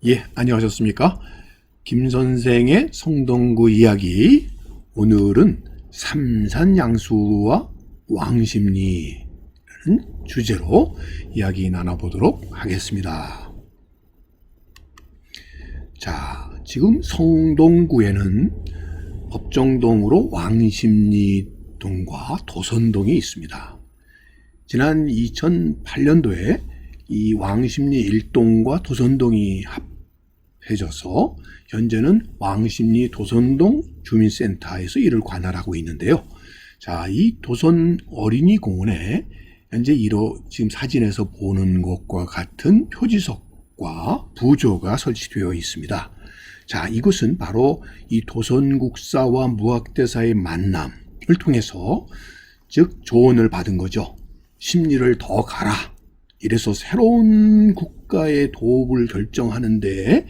예, 안녕하셨습니까? 김 선생의 성동구 이야기. 오늘은 삼산양수와 왕십리라는 주제로 이야기 나눠보도록 하겠습니다. 자, 지금 성동구에는 법정동으로 왕십리동과 도선동이 있습니다. 지난 2008년도에 이 왕십리 1동과 도선동이 합해져서 현재는 왕십리 도선동 주민센터에서 이를 관할하고 있는데요. 자, 이 도선 어린이공원에 현재 지금 사진에서 보는 것과 같은 표지석과 부조가 설치되어 있습니다. 자, 이곳은 바로 이 도선국사와 무학대사의 만남을 통해서 즉 조언을 받은 거죠. 심리를 더 가라. 이래서 새로운 국가의 도읍을 결정하는데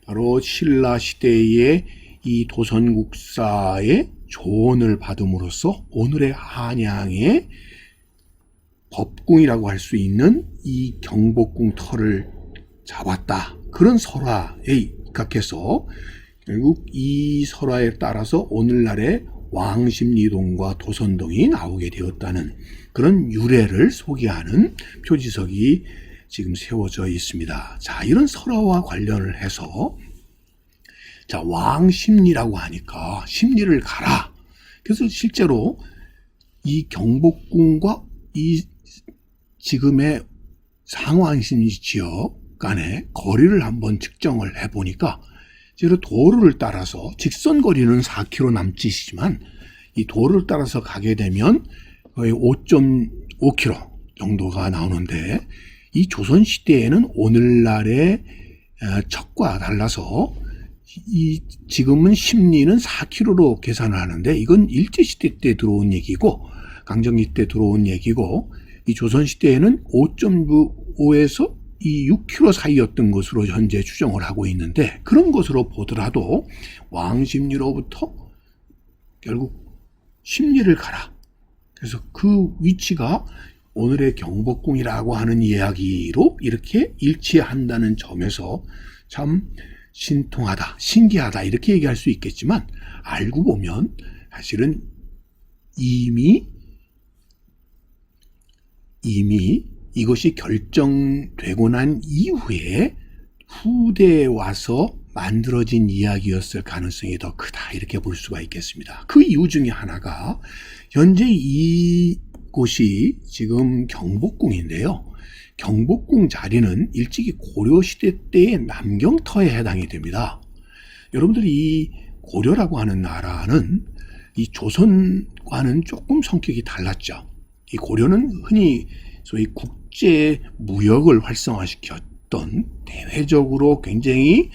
바로 신라 시대의 이 도선국사의 조언을 받음으로써 오늘의 한양의 법궁이라고 할 수 있는 이 경복궁 터를 잡았다. 그런 설화에 입각해서 결국 이 설화에 따라서 오늘날의 왕십리동과 도선동이 나오게 되었다는 그런 유래를 소개하는 표지석이 지금 세워져 있습니다. 자, 이런 설화와 관련을 해서 자, 왕십리라고 하니까 심리를 가라. 그래서 실제로 이 경복궁과 이 지금의 상왕십리 지역 간의 거리를 한번 측정을 해보니까 제가 도로를 따라서 직선 거리는 4km 남짓이지만 이 도로를 따라서 가게 되면 거의 5.5km 정도가 나오는데 이 조선시대에는 오늘날의 척과 달라서 지금은 십리는 4km로 계산을 하는데 이건 일제시대 때 들어온 얘기고 강점기 때 들어온 얘기고 이 조선시대에는 5.5에서 이 6km 사이였던 것으로 현재 추정을 하고 있는데 그런 것으로 보더라도 왕십리로부터 결국 십리를 가라. 그래서 그 위치가 오늘의 경복궁이라고 하는 이야기로 이렇게 일치한다는 점에서 참 신통하다, 신기하다 이렇게 얘기할 수 있겠지만 알고 보면 사실은 이미 이것이 결정되고 난 이후에 후대에 와서 만들어진 이야기였을 가능성이 더 크다 이렇게 볼 수가 있겠습니다. 그 이유 중에 하나가 현재 이곳이 지금 경복궁인데요. 경복궁 자리는 일찍이 고려시대 때의 남경터에 해당이 됩니다. 여러분들이 이 고려라고 하는 나라는 이 조선과는 조금 성격이 달랐죠. 이 고려는 흔히 소위 국제 무역을 활성화시켰던 대외적으로 굉장히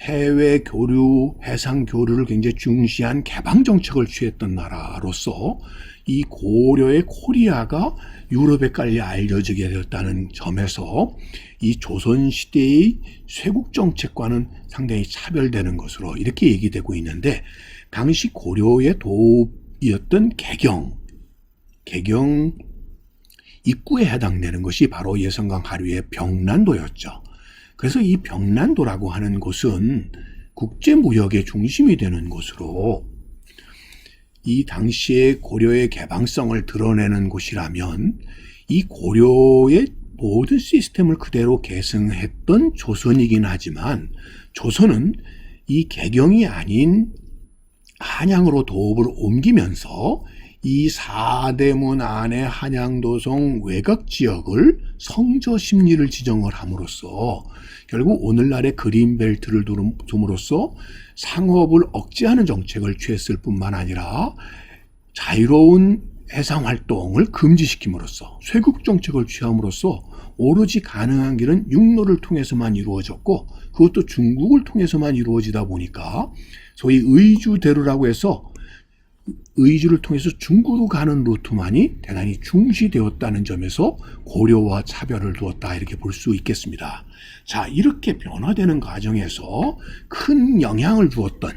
해외 교류, 해상 교류를 굉장히 중시한 개방 정책을 취했던 나라로서 이 고려의 코리아가 유럽에 깔려 알려지게 되었다는 점에서 이 조선시대의 쇄국 정책과는 상당히 차별되는 것으로 이렇게 얘기되고 있는데 당시 고려의 도읍이었던 개경 입구에 해당되는 것이 바로 예성강 하류의 병란도였죠. 그래서 이 병란도라고 하는 곳은 국제무역의 중심이 되는 곳으로 이 당시에 고려의 개방성을 드러내는 곳이라면 이 고려의 모든 시스템을 그대로 계승했던 조선이긴 하지만 조선은 이 개경이 아닌 한양으로 도읍을 옮기면서 이 사대문 안의 한양도성 외곽 지역을 성저십리를 지정을 함으로써 결국 오늘날의 그린벨트를 둠으로써 상업을 억제하는 정책을 취했을 뿐만 아니라 자유로운 해상활동을 금지시킴으로써 쇄국 정책을 취함으로써 오로지 가능한 길은 육로를 통해서만 이루어졌고 그것도 중국을 통해서만 이루어지다 보니까 소위 의주대로라고 해서 의주를 통해서 중국으로 가는 루트만이 대단히 중시되었다는 점에서 고려와 차별을 두었다 이렇게 볼 수 있겠습니다. 자, 이렇게 변화되는 과정에서 큰 영향을 주었던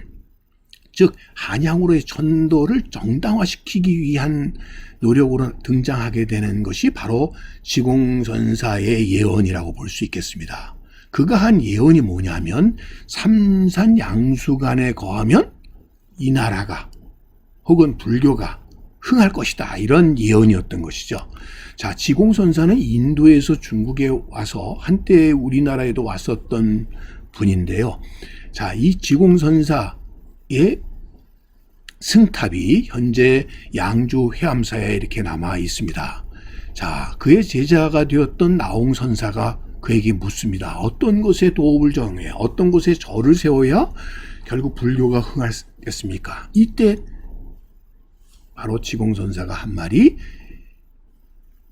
즉 한양으로의 전도를 정당화시키기 위한 노력으로 등장하게 되는 것이 바로 지공선사의 예언이라고 볼 수 있겠습니다. 그가 한 예언이 뭐냐면 삼산양수간에 거하면 이 나라가 혹은 불교가 흥할 것이다. 이런 예언이었던 것이죠. 자, 지공선사는 인도에서 중국에 와서 한때 우리나라에도 왔었던 분인데요. 자, 이 지공선사의 승탑이 현재 양주 해암사에 이렇게 남아 있습니다. 자, 그의 제자가 되었던 나홍선사가 그에게 묻습니다. 어떤 곳에 도읍을 정해, 어떤 곳에 절을 세워야 결국 불교가 흥하겠습니까? 이때 바로 지공선사가 한 말이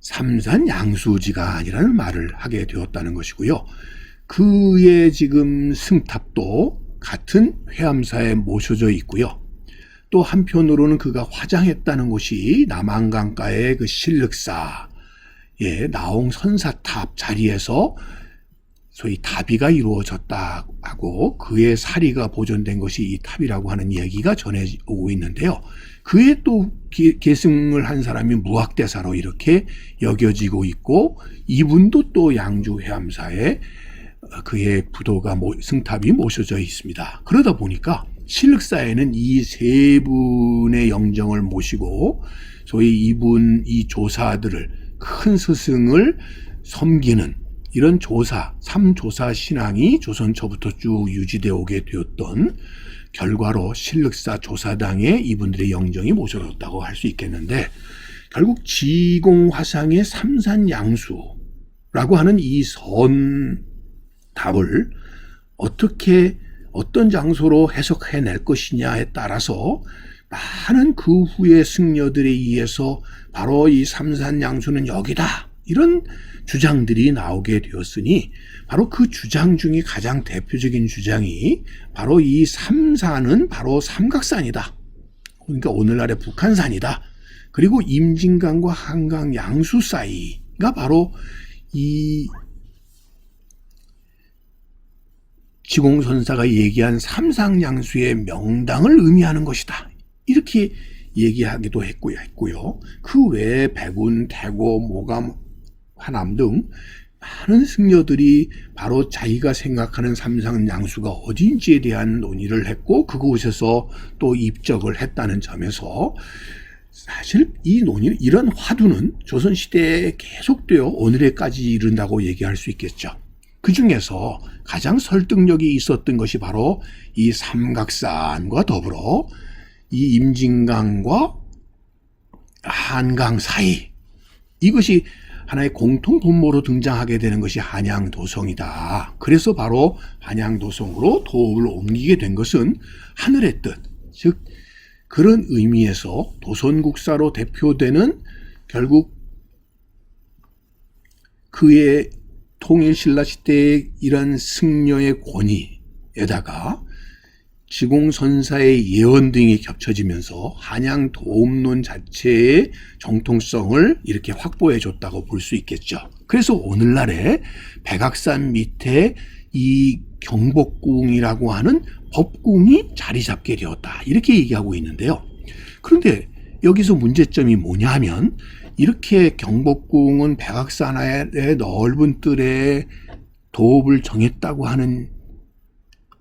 삼산양수지간이라는 말을 하게 되었다는 것이고요. 그의 지금 승탑도 같은 해암사에 모셔져 있고요. 또 한편으로는 그가 화장했다는 곳이 남한강가의 그 신륵사의 나홍선사탑 자리에서 소위 다비가 이루어졌다 하고 그의 사리가 보존된 것이 이 탑이라고 하는 이야기가 전해오고 있는데요. 그의 또 계승을 한 사람이 무학대사로 이렇게 여겨지고 있고 이분도 또 양주 해암사에 그의 부도가 승탑이 모셔져 있습니다. 그러다 보니까 신륵사에는 이 세 분의 영정을 모시고 소위 이 조사들을 큰 스승을 섬기는 이런 삼조사 신앙이 조선초부터 쭉 유지되어 오게 되었던 결과로 신륵사 조사당에 이분들의 영정이 모셔졌다고 할 수 있겠는데 결국 지공화상의 삼산양수라고 하는 이 선답을 어떤 장소로 해석해낼 것이냐에 따라서 많은 그 후의 승려들에 의해서 바로 이 삼산양수는 여기다 이런 주장들이 나오게 되었으니 바로 그 주장 중에 가장 대표적인 주장이 바로 이 삼산은 바로 삼각산이다. 그러니까 오늘날의 북한산이다. 그리고 임진강과 한강 양수 사이가 바로 이 지공선사가 얘기한 삼상양수의 명당을 의미하는 것이다. 이렇게 얘기하기도 했고요. 그 외에 백운, 태고, 모감, 화남 등 많은 승려들이 바로 자기가 생각하는 삼상양수가 어디인지에 대한 논의를 했고 그곳에서 또 입적을 했다는 점에서 사실 이런 화두는 조선시대에 계속되어 오늘에까지 이른다고 얘기할 수 있겠죠. 그 중에서 가장 설득력이 있었던 것이 바로 이 삼각산과 더불어 이 임진강과 한강 사이, 이것이 하나의 공통 분모로 등장하게 되는 것이 한양도성이다. 그래서 바로 한양도성으로 도읍을 옮기게 된 것은 하늘의 뜻, 즉 그런 의미에서 도선국사로 대표되는 결국 그의 통일신라 시대의 이런 승려의 권위에다가 지공선사의 예언 등이 겹쳐지면서 한양 도읍론 자체의 정통성을 이렇게 확보해 줬다고 볼 수 있겠죠. 그래서 오늘날에 백악산 밑에 이 경복궁이라고 하는 법궁이 자리 잡게 되었다. 이렇게 얘기하고 있는데요. 그런데 여기서 문제점이 뭐냐 하면 이렇게 경복궁은 백악산의 넓은 뜰에 도읍을 정했다고 하는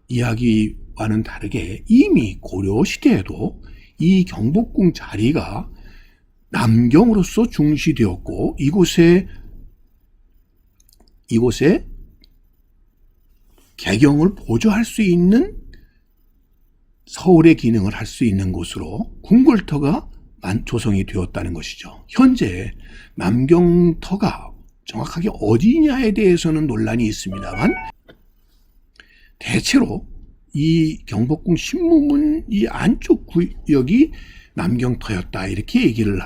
이야기와는 다르게 이미 고려 시대에도 이 경복궁 자리가 남경으로서 중시되었고 이곳에 개경을 보조할 수 있는 서울의 기능을 할 수 있는 곳으로 궁궐터가 조성이 되었다는 것이죠. 현재 남경터가 정확하게 어디냐에 대해서는 논란이 있습니다만 대체로 이 경복궁 신무문 이 안쪽 구역이 남경터였다 이렇게 얘기를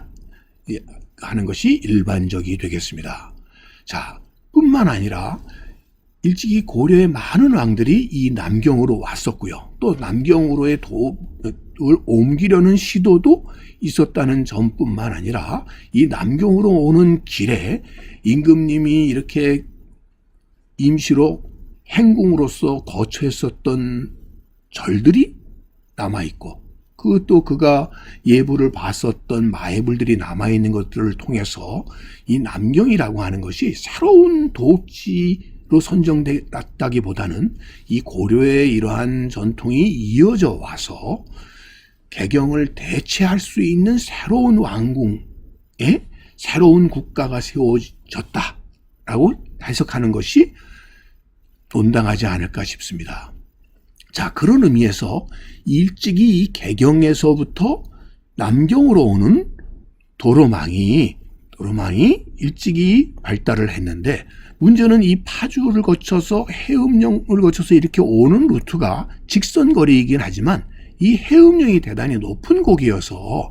하는 것이 일반적이 되겠습니다. 자, 뿐만 아니라 일찍이 고려의 많은 왕들이 이 남경으로 왔었고요. 또 남경으로의 도읍을 옮기려는 시도도 있었다는 점뿐만 아니라 이 남경으로 오는 길에 임금님이 이렇게 임시로 행궁으로서 거처했었던 절들이 남아있고 또 그가 예불을 봤었던 마예불들이 남아있는 것들을 통해서 이 남경이라고 하는 것이 새로운 도읍지 선정됐다기보다는 이 고려의 이러한 전통이 이어져 와서 개경을 대체할 수 있는 새로운 왕궁에 새로운 국가가 세워졌다라고 해석하는 것이 온당하지 않을까 싶습니다. 자, 그런 의미에서 일찍이 이 개경에서부터 남경으로 오는 도로망이 일찍이 발달을 했는데, 문제는 이 파주를 거쳐서 해음령을 거쳐서 이렇게 오는 루트가 직선거리이긴 하지만 이 해음령이 대단히 높은 곳이어서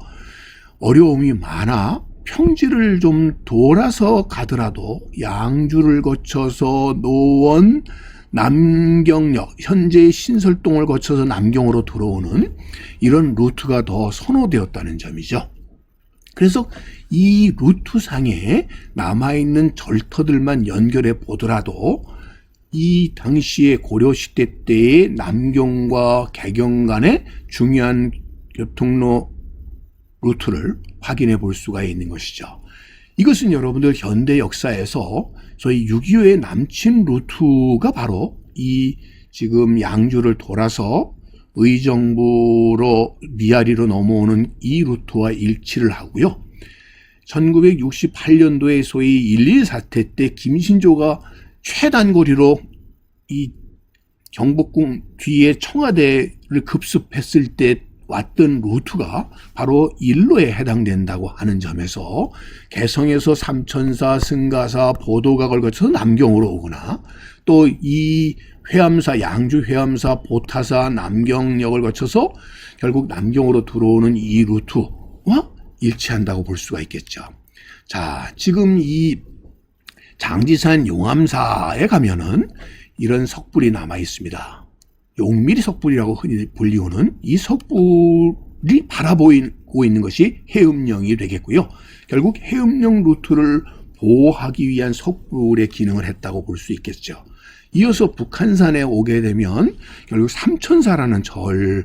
어려움이 많아 평지를 좀 돌아서 가더라도 양주를 거쳐서 노원, 남경역, 현재의 신설동을 거쳐서 남경으로 들어오는 이런 루트가 더 선호되었다는 점이죠. 그래서 이 루트상에 남아있는 절터들만 연결해 보더라도 이 당시의 고려시대 때의 남경과 개경 간의 중요한 교통로 루트를 확인해 볼 수가 있는 것이죠. 이것은 여러분들 현대 역사에서 소위 6.25의 남친 루트가 바로 이 지금 양주를 돌아서 의정부로 미아리로 넘어오는 이 루트와 일치를 하고요. 1968년도에 소위 1.1 사태 때 김신조가 최단거리로 이 경복궁 뒤에 청와대를 급습했을 때 왔던 루트가 바로 일로에 해당된다고 하는 점에서 개성에서 삼천사, 승가사, 보도각을 거쳐서 남경으로 오거나 또 이 회암사, 양주 회암사, 보타사, 남경역을 거쳐서 결국 남경으로 들어오는 이 루트와 일치한다고 볼 수가 있겠죠. 자, 지금 이 장지산 용암사에 가면은 이런 석불이 남아 있습니다. 용미리 석불이라고 흔히 불리우는 이 석불이 바라보이고 있는 것이 해음령이 되겠고요. 결국 해음령 루트를 보호하기 위한 석불의 기능을 했다고 볼 수 있겠죠. 이어서 북한산에 오게 되면 결국 삼천사라는 절이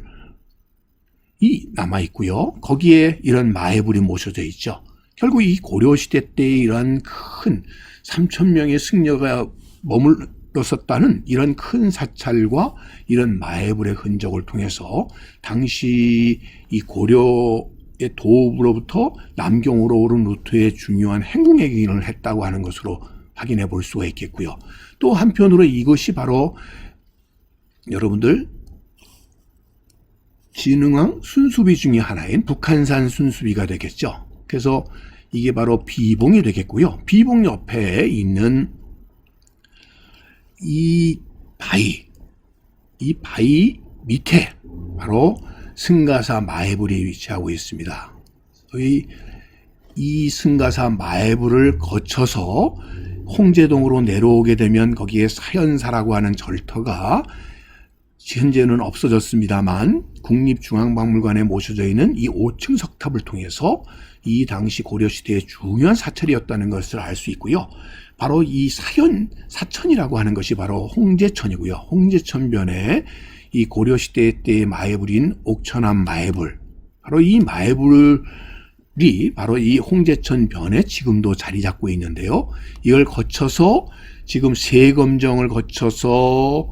남아 있고요. 거기에 이런 마애불이 모셔져 있죠. 결국 이 고려시대 때의 이러한 큰 3,000명의 승려가 머물렀었다는 이런 큰 사찰과 이런 마애불의 흔적을 통해서 당시 이 고려의 도읍으로부터 남경으로 오른 루트의 중요한 행궁의 기능을 했다고 하는 것으로 확인해 볼 수가 있겠고요. 또 한편으로 이것이 바로 여러분들 진흥왕 순수비 중에 하나인 북한산 순수비가 되겠죠. 그래서 이게 바로 비봉이 되겠고요. 비봉 옆에 있는 이 바위 밑에 바로 승가사 마애불이 위치하고 있습니다. 저희 이 승가사 마애불을 거쳐서 홍제동으로 내려오게 되면 거기에 사현사라고 하는 절터가 현재는 없어졌습니다만 국립중앙박물관에 모셔져 있는 이 5층 석탑을 통해서 이 당시 고려시대의 중요한 사찰이었다는 것을 알 수 있고요. 바로 이 사천이라고 하는 것이 바로 홍제천이고요. 홍제천변에 이 고려시대 때의 마애불인 옥천암 마애불, 바로 이 마애불이 바로 이 홍제천 변에 지금도 자리 잡고 있는데요. 이걸 거쳐서 지금 세검정을 거쳐서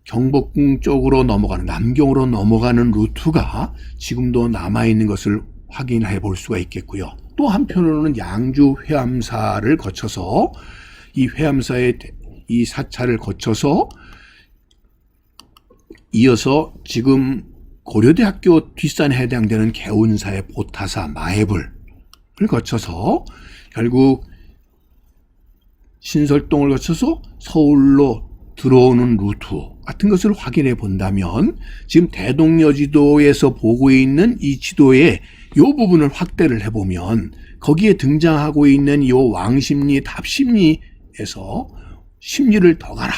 경복궁 쪽으로 넘어가는, 남경으로 넘어가는 루트가 지금도 남아있는 것을 확인해 볼 수가 있겠고요. 또 한편으로는 양주 회암사를 거쳐서 이 회암사의 이 사찰을 거쳐서 이어서 지금 고려대학교 뒷산에 해당되는 개운사의 보타사 마애불을 거쳐서 결국 신설동을 거쳐서 서울로 들어오는 루트 같은 것을 확인해 본다면 지금 대동여지도에서 보고 있는 이 지도의 이 부분을 확대를 해보면 거기에 등장하고 있는 이 왕십리, 답십리에서 십리를 더 가라,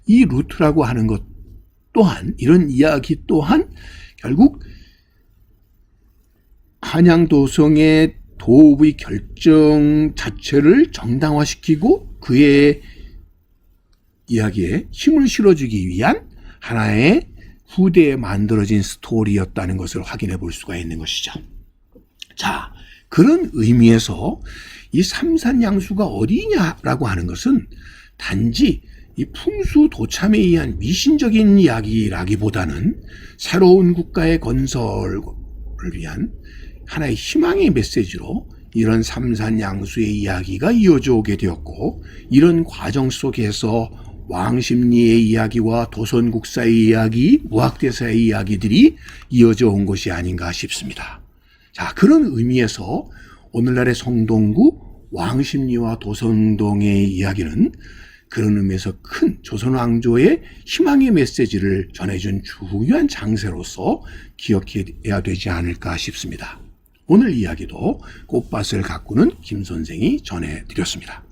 이 루트라고 하는 것 또한, 이런 이야기 또한 결국 한양도성의 도읍의 결정 자체를 정당화시키고 그의 이야기에 힘을 실어주기 위한 하나의 후대에 만들어진 스토리였다는 것을 확인해 볼 수가 있는 것이죠. 자, 그런 의미에서 이 삼산양수가 어디냐라고 하는 것은 단지 이 풍수 도참에 의한 미신적인 이야기라기보다는 새로운 국가의 건설을 위한 하나의 희망의 메시지로 이런 삼산양수의 이야기가 이어져 오게 되었고, 이런 과정 속에서 왕십리의 이야기와 도선국사의 이야기, 무학대사의 이야기들이 이어져 온 것이 아닌가 싶습니다. 자, 그런 의미에서 오늘날의 성동구 왕십리와 도선동의 이야기는 그런 의미에서 큰 조선 왕조의 희망의 메시지를 전해준 중요한 장세로서 기억해야 되지 않을까 싶습니다. 오늘 이야기도 꽃밭을 가꾸는 김 선생이 전해드렸습니다.